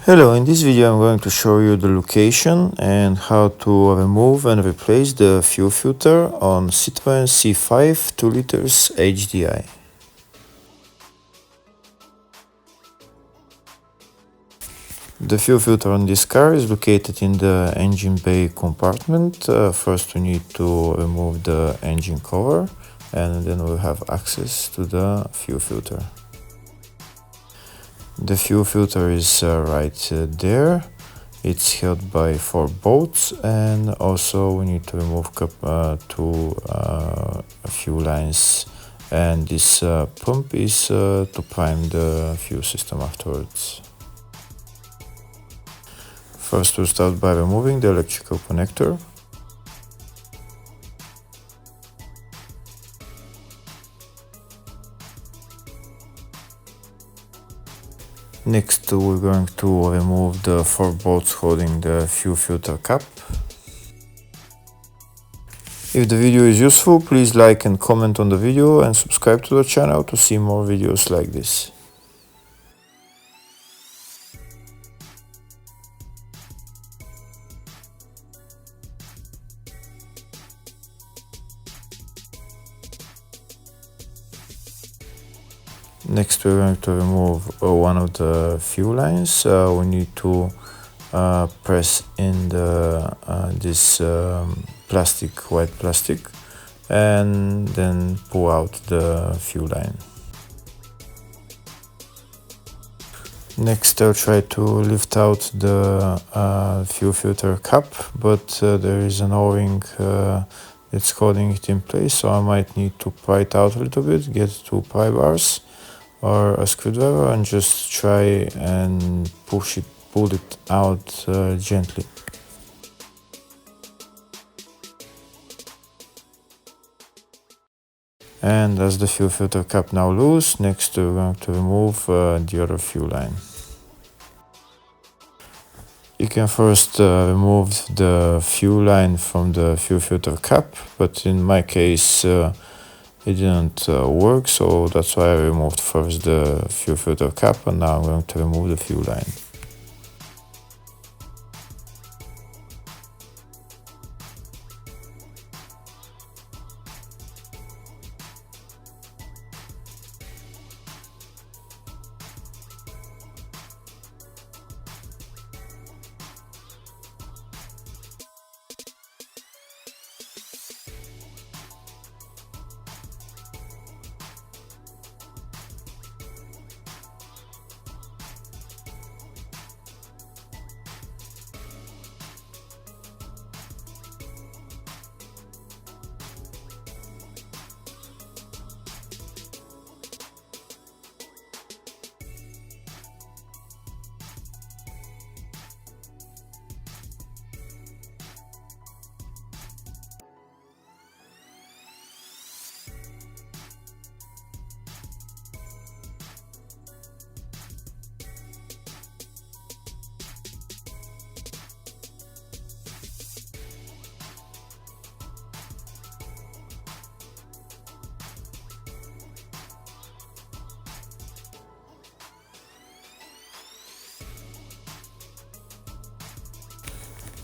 Hello, in this video I'm going to show you the location and how to remove and replace the fuel filter on Citroen C5 2 liters HDI. The fuel filter on this car is located in the engine bay compartment. First we need to remove the engine cover and then we'll have access to the fuel filter. The fuel filter is right there. It's held by 4 bolts, and also we need to remove two fuel lines, and this pump is to prime the fuel system afterwards. First we'll start by removing the electrical connector. Next we're going to remove the 4 bolts holding the fuel filter cap. If the video is useful, please like and comment on the video and subscribe to the channel to see more videos like this. Next we're going to remove one of the fuel lines. We need to press in this white plastic, and then pull out the fuel line. Next I'll try to lift out the fuel filter cap, but there is an O-ring that's holding it in place, so I might need to pry it out a little bit, get 2 pry bars or a screwdriver and just try and pull it out gently. And as the fuel filter cap now loose, next we're going to remove the other fuel line. You can first remove the fuel line from the fuel filter cap, but in my case it didn't work, so that's why I removed first the fuel filter cap, and now I'm going to remove the fuel line.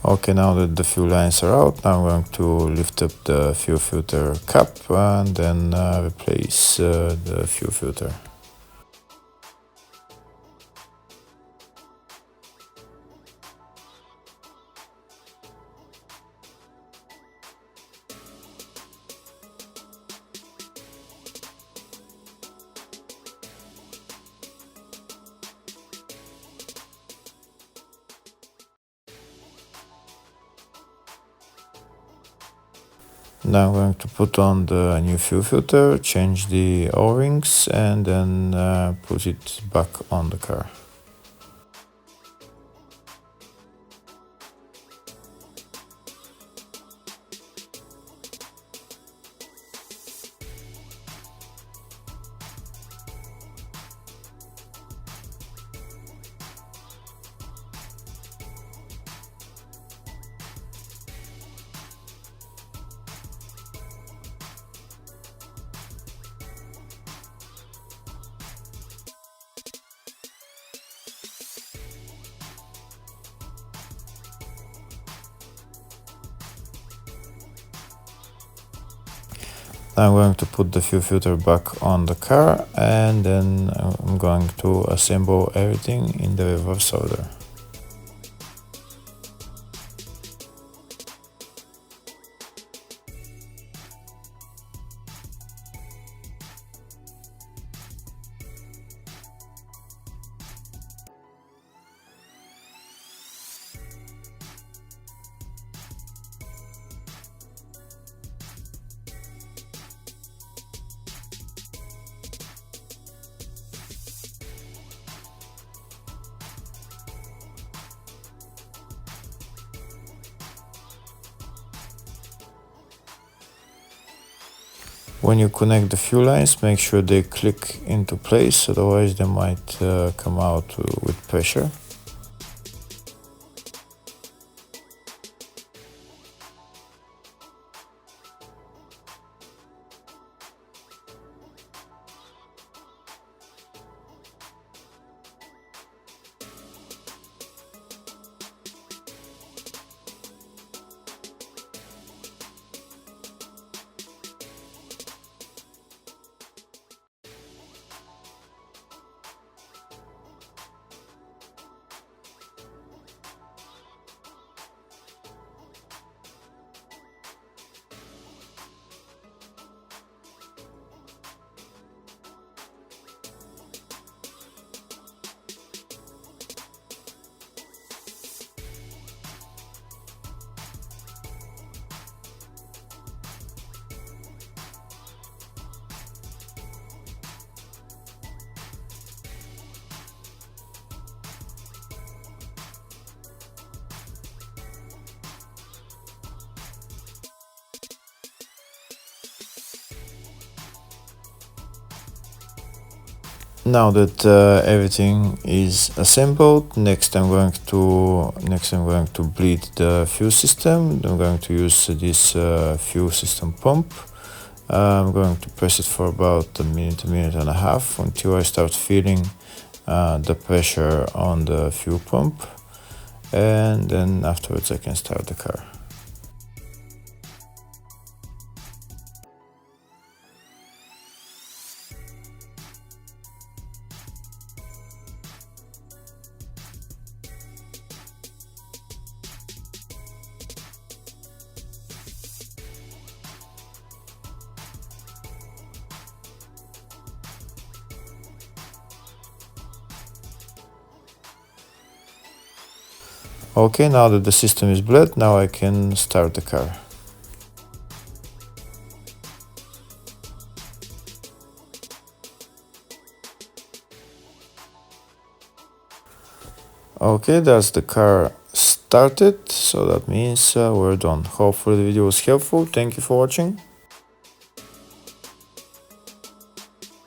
Okay, now that the fuel lines are out, now I'm going to lift up the fuel filter cap and then replace the fuel filter. Now I'm going to put on the new fuel filter, change the O-rings, and then put it back on the car. I'm going to put the fuel filter back on the car, and then I'm going to assemble everything in the reverse order. When you connect the fuel lines, make sure they click into place, otherwise they might come out with pressure. Now that everything is assembled, next I'm going to bleed the fuel system. I'm going to use this fuel system pump. I'm going to press it for about a minute and a half until I start feeling the pressure on the fuel pump, and then afterwards I can start the car. Okay, now that the system is bled, now I can start the car. Okay, that's the car started, so that means we're done. Hopefully the video was helpful. Thank you for watching.